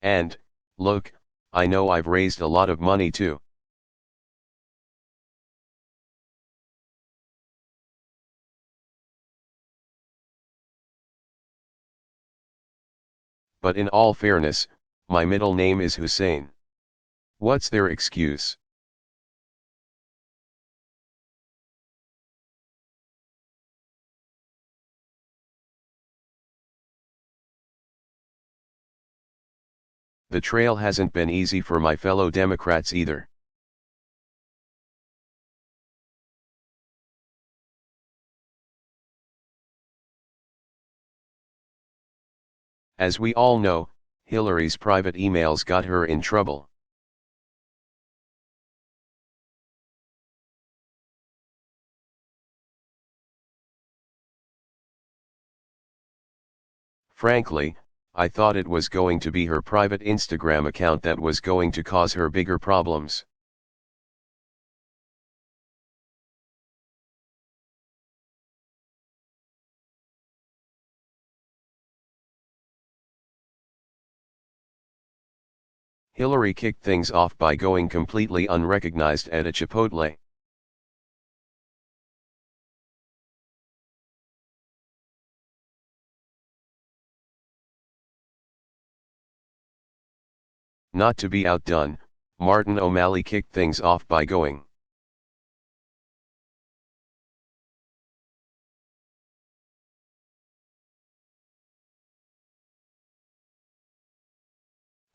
And, look, I know I've raised a lot of money too. But in all fairness, my middle name is Hussein. What's their excuse? The trail hasn't been easy for my fellow Democrats either. As we all know, Hillary's private emails got her in trouble. Frankly, I thought it was going to be her private Instagram account that was going to cause her bigger problems. Hillary kicked things off by going completely unrecognized at a Chipotle. Not to be outdone, Martin O'Malley kicked things off by going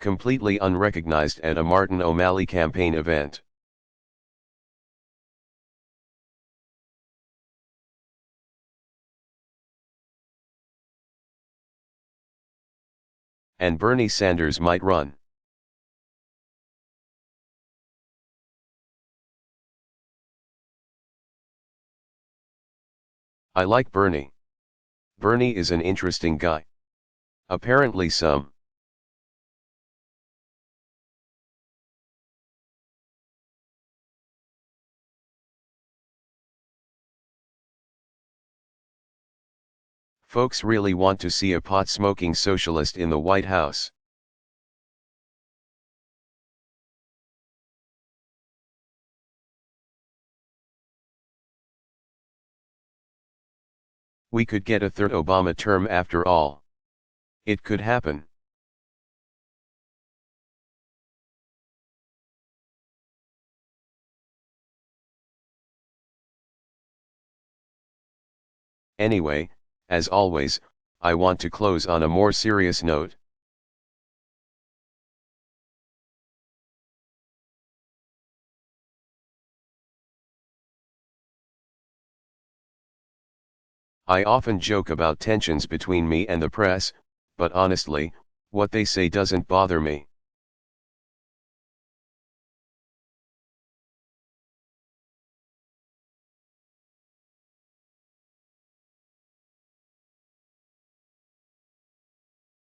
completely unrecognized at a Martin O'Malley campaign event. And Bernie Sanders might run. I like Bernie. Bernie is an interesting guy. Apparently some folks really want to see a pot-smoking socialist in the White House. We could get a third Obama term after all. It could happen. Anyway, as always, I want to close on a more serious note. I often joke about tensions between me and the press, but honestly, what they say doesn't bother me.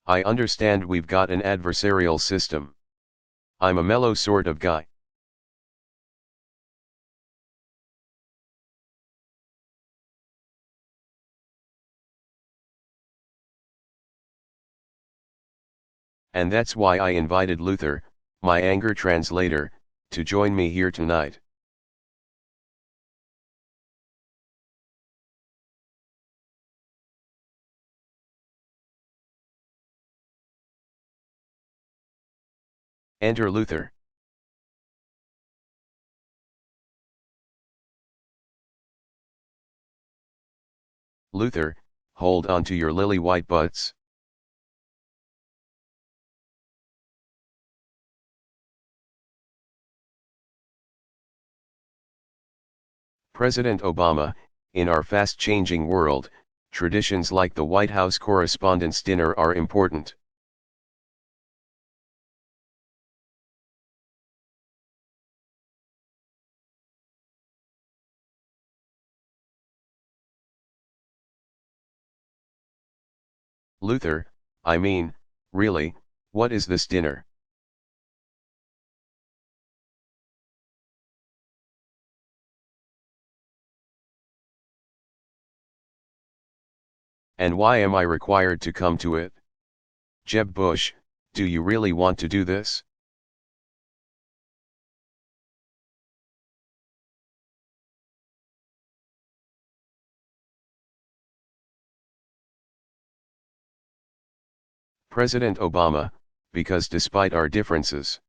I understand we've got an adversarial system. I'm a mellow sort of guy. And that's why I invited Luther, my anger translator, to join me here tonight. Enter Luther. Luther, hold on to your lily white butts. President Obama, in our fast-changing world, traditions like the White House Correspondents' Dinner are important. Luther, I mean, really, what is this dinner? And why am I required to come to it? Jeb Bush, Do you really want to do this? President Obama, because despite our differences,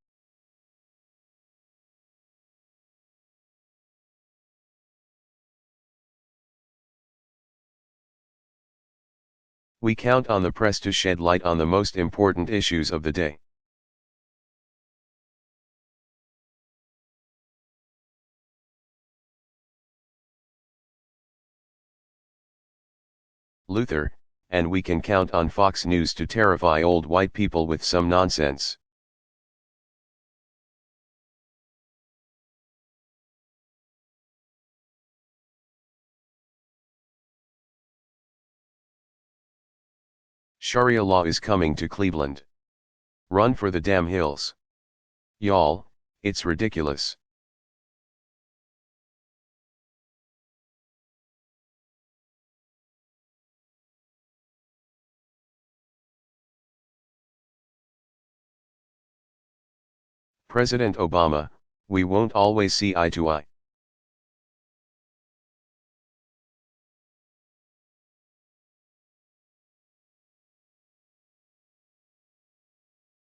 we count on the press to shed light on the most important issues of the day. Luther, and we can count on Fox News to terrify old white people with some nonsense. Sharia law is coming to Cleveland. Run for the damn hills. Y'all, it's ridiculous. President Obama, we won't always see eye to eye.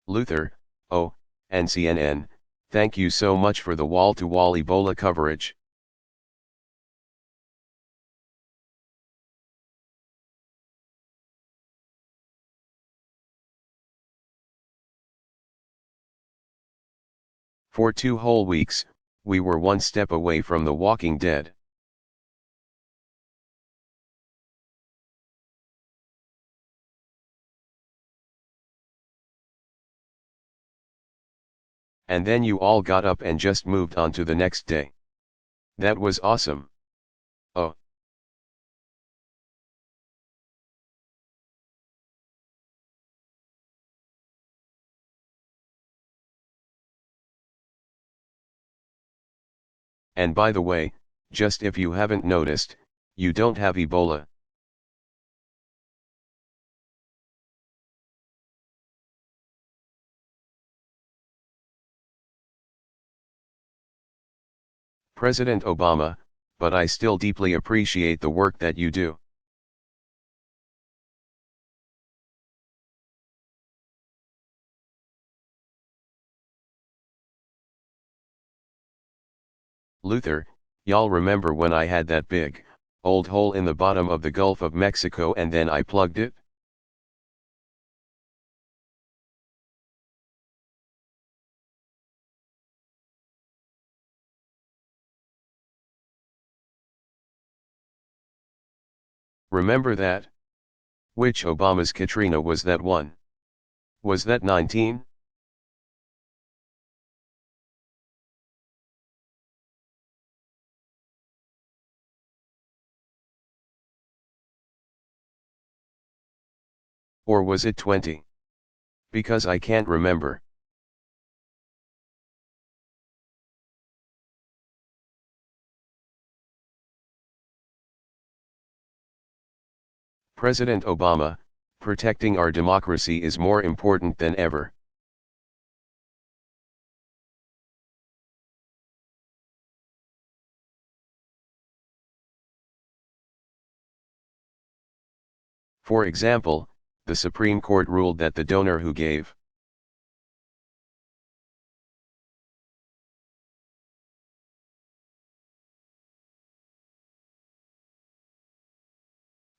Luther, oh, and CNN, thank you so much for the wall-to-wall Ebola coverage. For 2 whole weeks, we were one step away from The Walking Dead. And then you all got up and just moved on to the next day. That was awesome. Oh. And by the way, just if you haven't noticed, you don't have Ebola. President Obama, but I still deeply appreciate the work that you do. Luther, y'all remember when I had that big, old hole in the bottom of the Gulf of Mexico and then I plugged it? Remember that? Which Obama's Katrina was that one? Was that 19? Or was it 20? Because I can't remember. President Obama, protecting our democracy is more important than ever. For example, the Supreme Court ruled that the donor who gave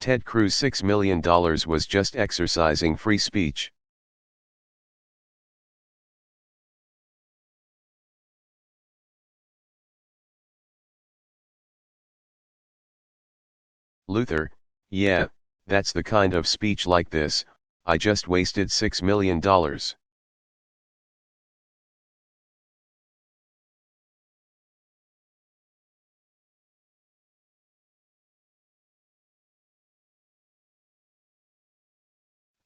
Ted Cruz $6 million was just exercising free speech. Luther, yeah, that's the kind of speech like this, I just wasted $6 million.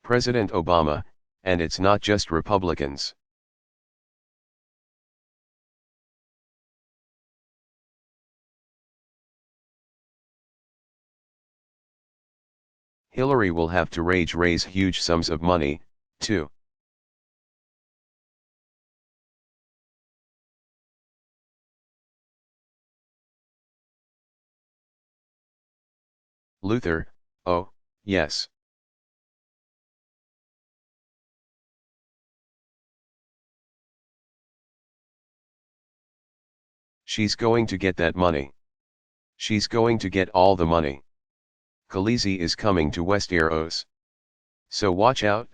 President Obama, and it's not just Republicans. Hillary will have to raise huge sums of money, too. Luther, oh, yes. She's going to get that money. She's going to get all the money. Khaleesi is coming to Westeros. So watch out.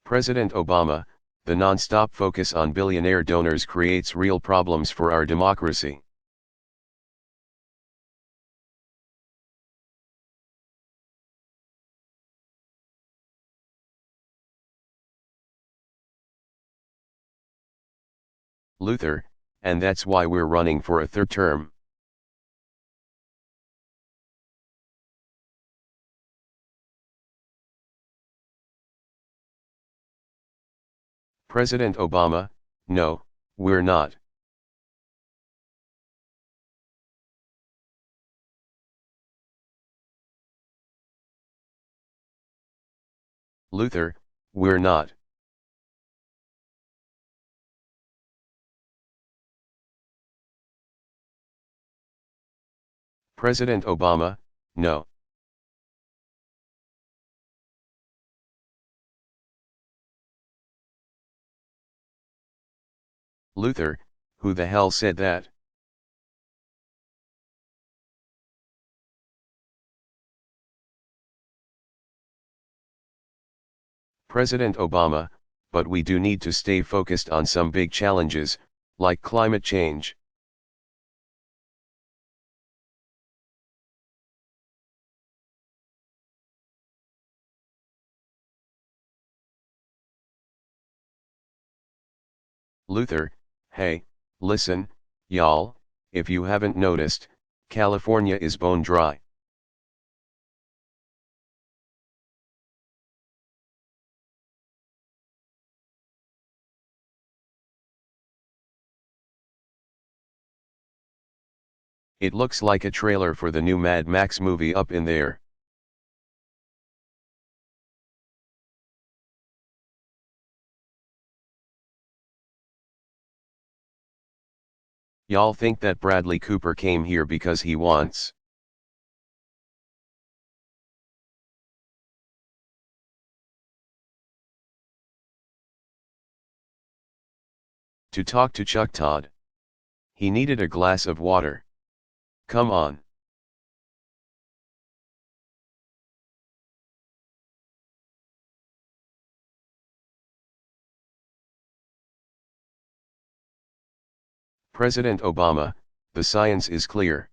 President Obama, the non-stop focus on billionaire donors creates real problems for our democracy. Luther, and that's why we're running for a third term. President Obama, no, we're not. Luther, we're not. President Obama, no. Luther, who the hell said that? President Obama, but we do need to stay focused on some big challenges, like climate change. Luther, hey, listen, y'all, if you haven't noticed, California is bone dry. It looks like a trailer for the new Mad Max movie up in there. Y'all think that Bradley Cooper came here because he wants to talk to Chuck Todd? He needed a glass of water. Come on. President Obama, the science is clear.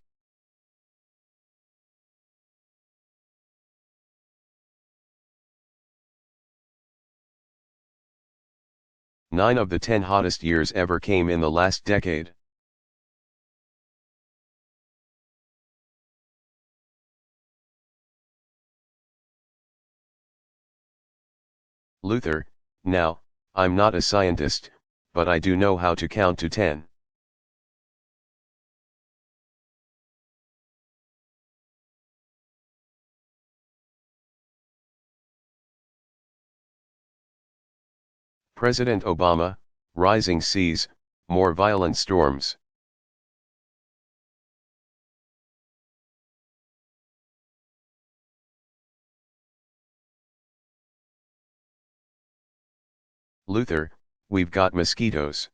Nine of the 10 hottest years ever came in the last decade. Luther, now, I'm not a scientist, but I do know how to count to 10. President Obama, rising seas, more violent storms. Luther, we've got mosquitoes.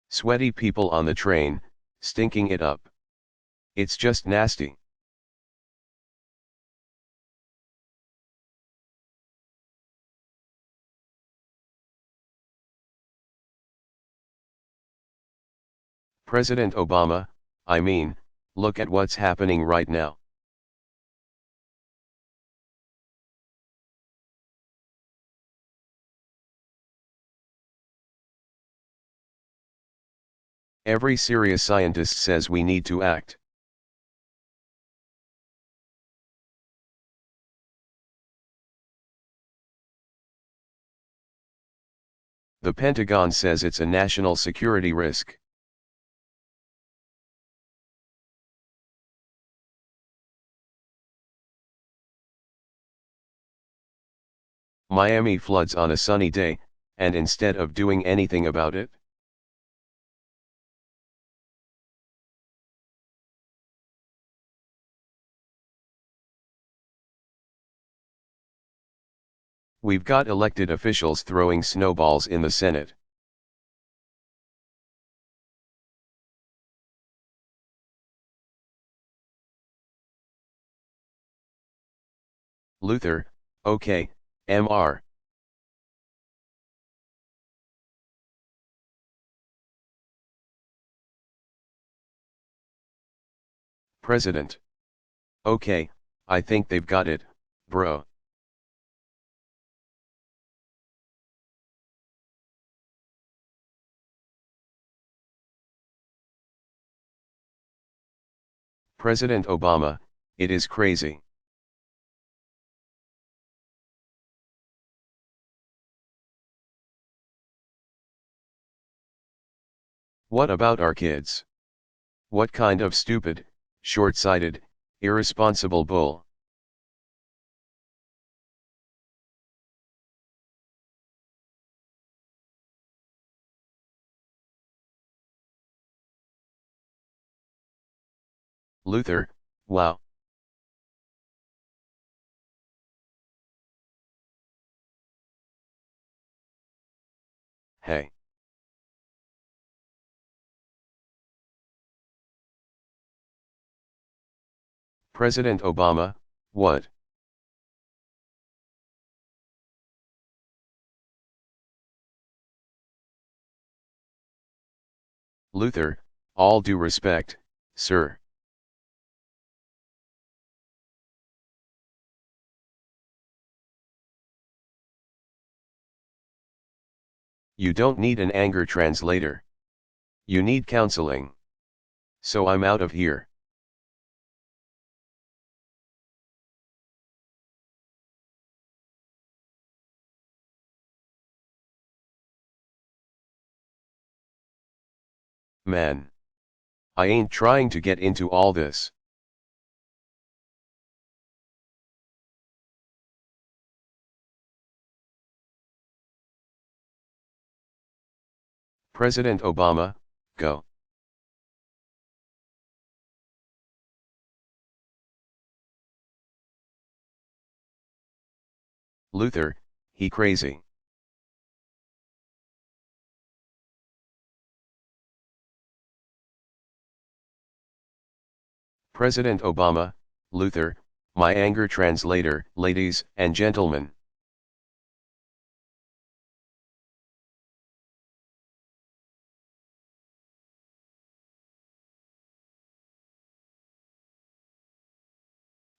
Sweaty people on the train, stinking it up. It's just nasty. President Obama, I mean, look at what's happening right now. Every serious scientist says we need to act. The Pentagon says it's a national security risk. Miami floods on a sunny day, and instead of doing anything about it, we've got elected officials throwing snowballs in the Senate. Luther, okay, Mr. President. Okay, I think they've got it, bro. President Obama, it is crazy. What about our kids? What kind of stupid, short-sighted, irresponsible bull? Luther, wow. Hey. President Obama, what? Luther, all due respect, sir. You don't need an anger translator. You need counseling. So I'm out of here. Man. I ain't trying to get into all this. President Obama, go. Luther, he crazy. President Obama, Luther, my anger translator, ladies and gentlemen.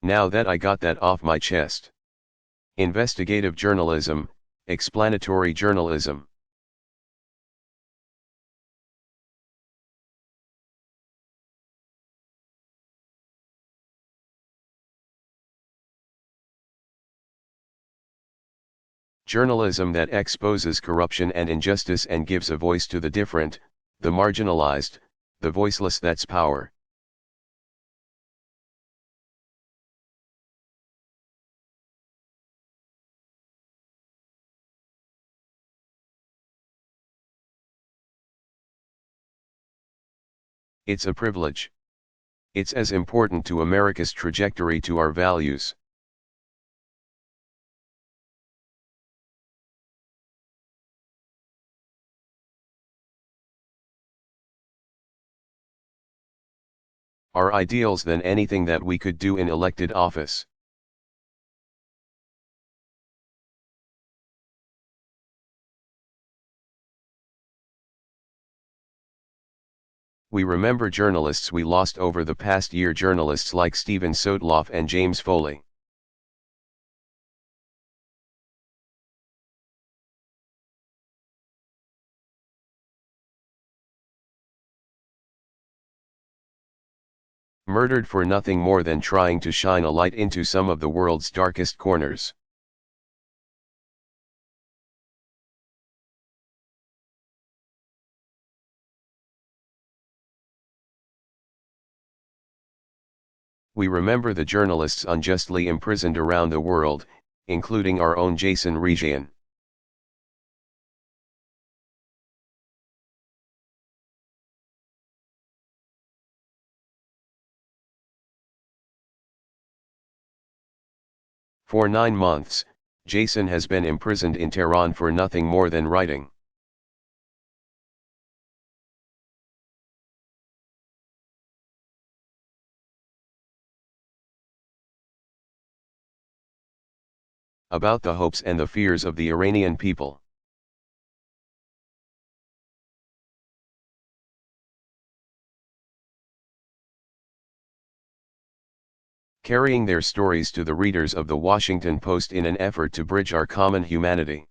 Now that I got that off my chest. Investigative journalism, explanatory journalism. Journalism that exposes corruption and injustice and gives a voice to the different, the marginalized, the voiceless. That's power. It's a privilege. It's as important to America's trajectory to our values. Our ideals than anything that we could do in elected office. We remember journalists we lost over the past year, journalists like Stephen Sotloff and James Foley. Murdered for nothing more than trying to shine a light into some of the world's darkest corners. We remember the journalists unjustly imprisoned around the world, including our own Jason Regian. For 9 months, Jason has been imprisoned in Tehran for nothing more than writing. About the hopes and the fears of the Iranian people. Carrying their stories to the readers of the Washington Post in an effort to bridge our common humanity.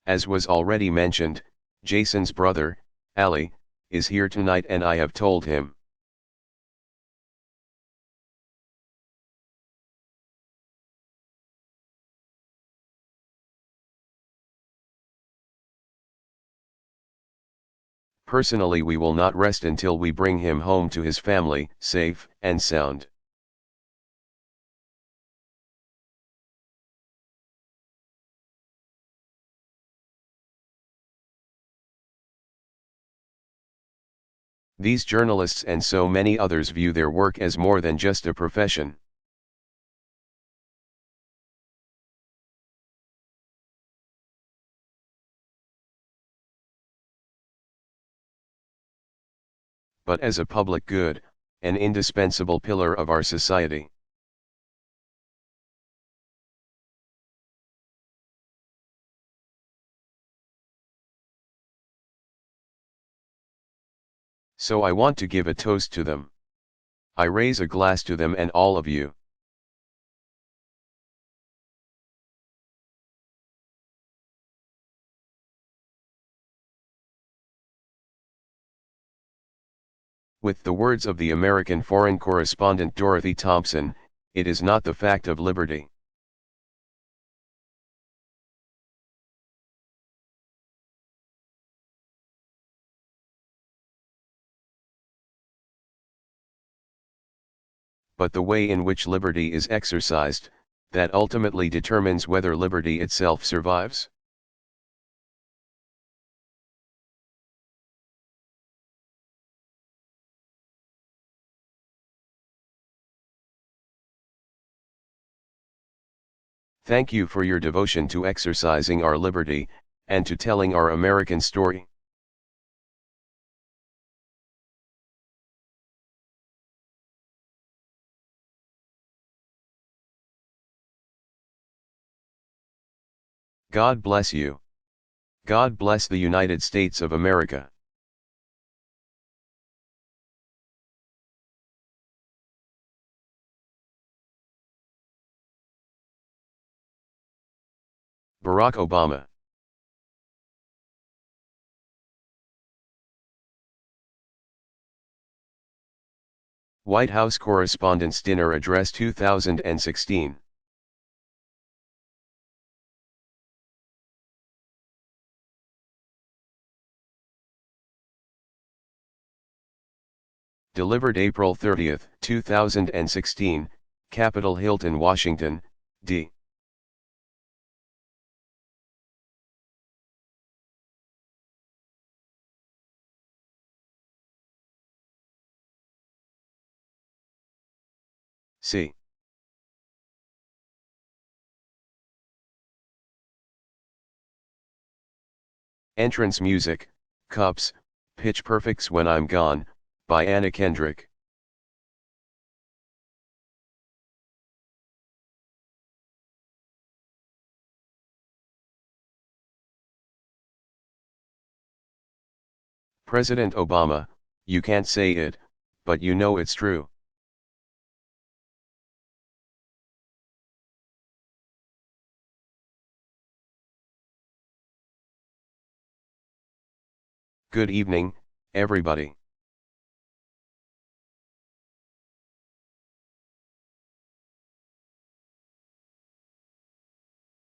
As was already mentioned, Jason's brother, Ali, is here tonight and I have told him. Personally, we will not rest until we bring him home to his family, safe and sound. These journalists and so many others view their work as more than just a profession. But as a public good, an indispensable pillar of our society. So I want to give a toast to them. I raise a glass to them and all of you. With the words of the American foreign correspondent Dorothy Thompson, it is not the fact of liberty. But the way in which liberty is exercised, that ultimately determines whether liberty itself survives. Thank you for your devotion to exercising our liberty, and to telling our American story. God bless you. God bless the United States of America. Barack Obama. White House Correspondents' Dinner Address 2016. Delivered April 30, 2016, Capitol Hilton, Washington, D. C. Entrance music, Cups, Pitch Perfects When I'm Gone, by Anna Kendrick. President Obama, you can't say it, but you know it's true. Good evening, everybody.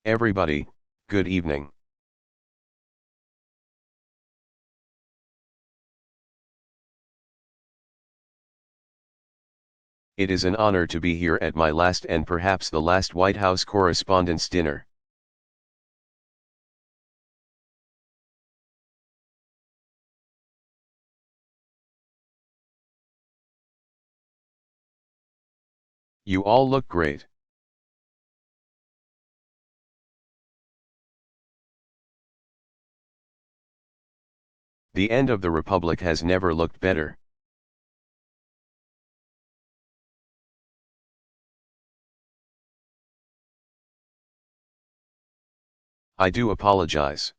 Everybody, good evening. It is an honor to be here at my last and perhaps the last White House Correspondents' Dinner. You all look great. The end of the Republic has never looked better. I do apologize.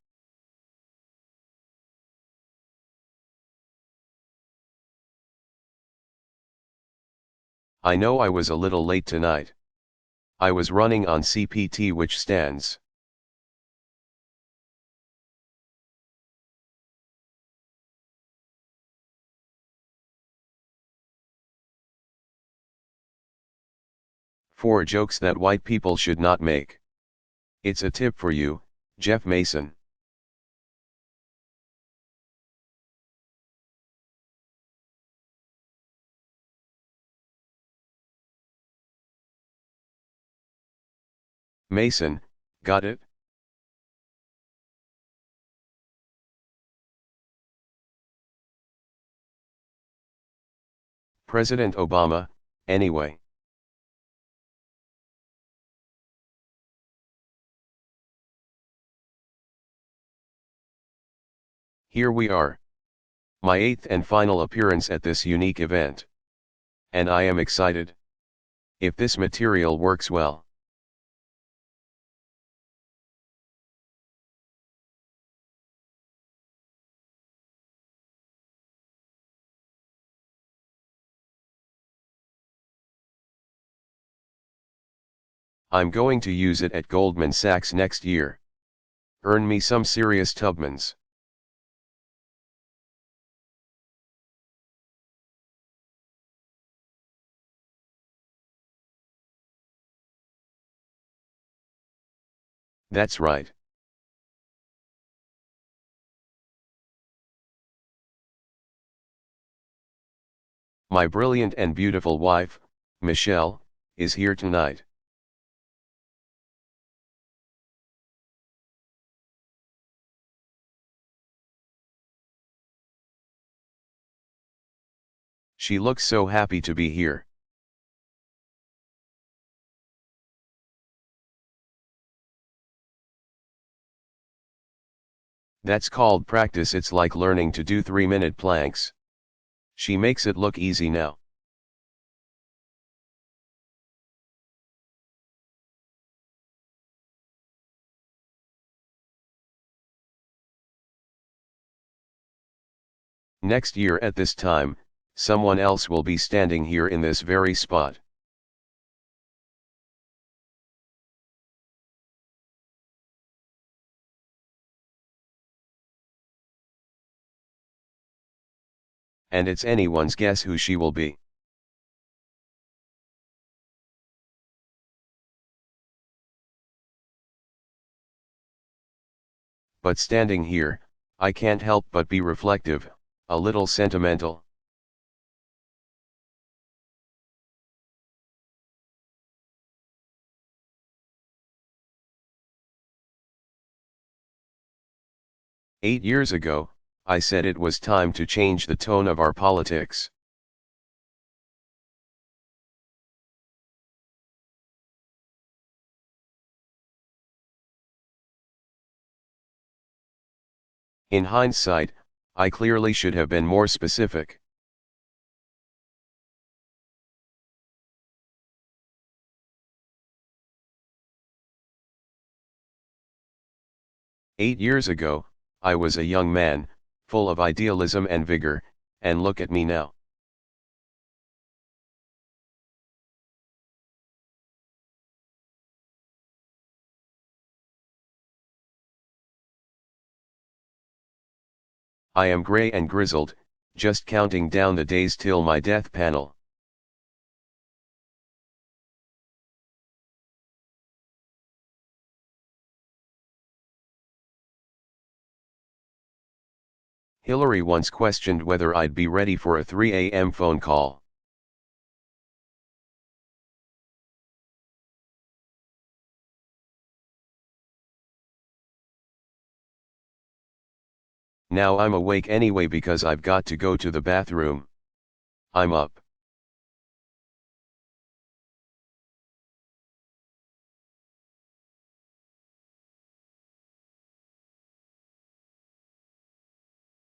I know I was a little late tonight. I was running on CPT, which stands for jokes that white people should not make. It's a tip for you, Jeff Mason. Mason, got it? President Obama, anyway. Here we are. My 8th and final appearance at this unique event. And I am excited. If this material works well. I'm going to use it at Goldman Sachs next year. Earn me some serious Tubmans. That's right. My brilliant and beautiful wife, Michelle, is here tonight. She looks so happy to be here. That's called practice. It's like learning to do 3-minute planks. She makes it look easy now. Next year at this time, someone else will be standing here in this very spot. And it's anyone's guess who she will be. But standing here, I can't help but be reflective, a little sentimental. "8 years ago, I said it was time to change the tone of our politics. In hindsight, I clearly should have been more specific. "8 years ago, I was a young man, full of idealism and vigor, and look at me now. I am gray and grizzled, just counting down the days till my death panel. Hillary once questioned whether I'd be ready for a 3 a.m. phone call. Now I'm awake anyway because I've got to go to the bathroom. I'm up.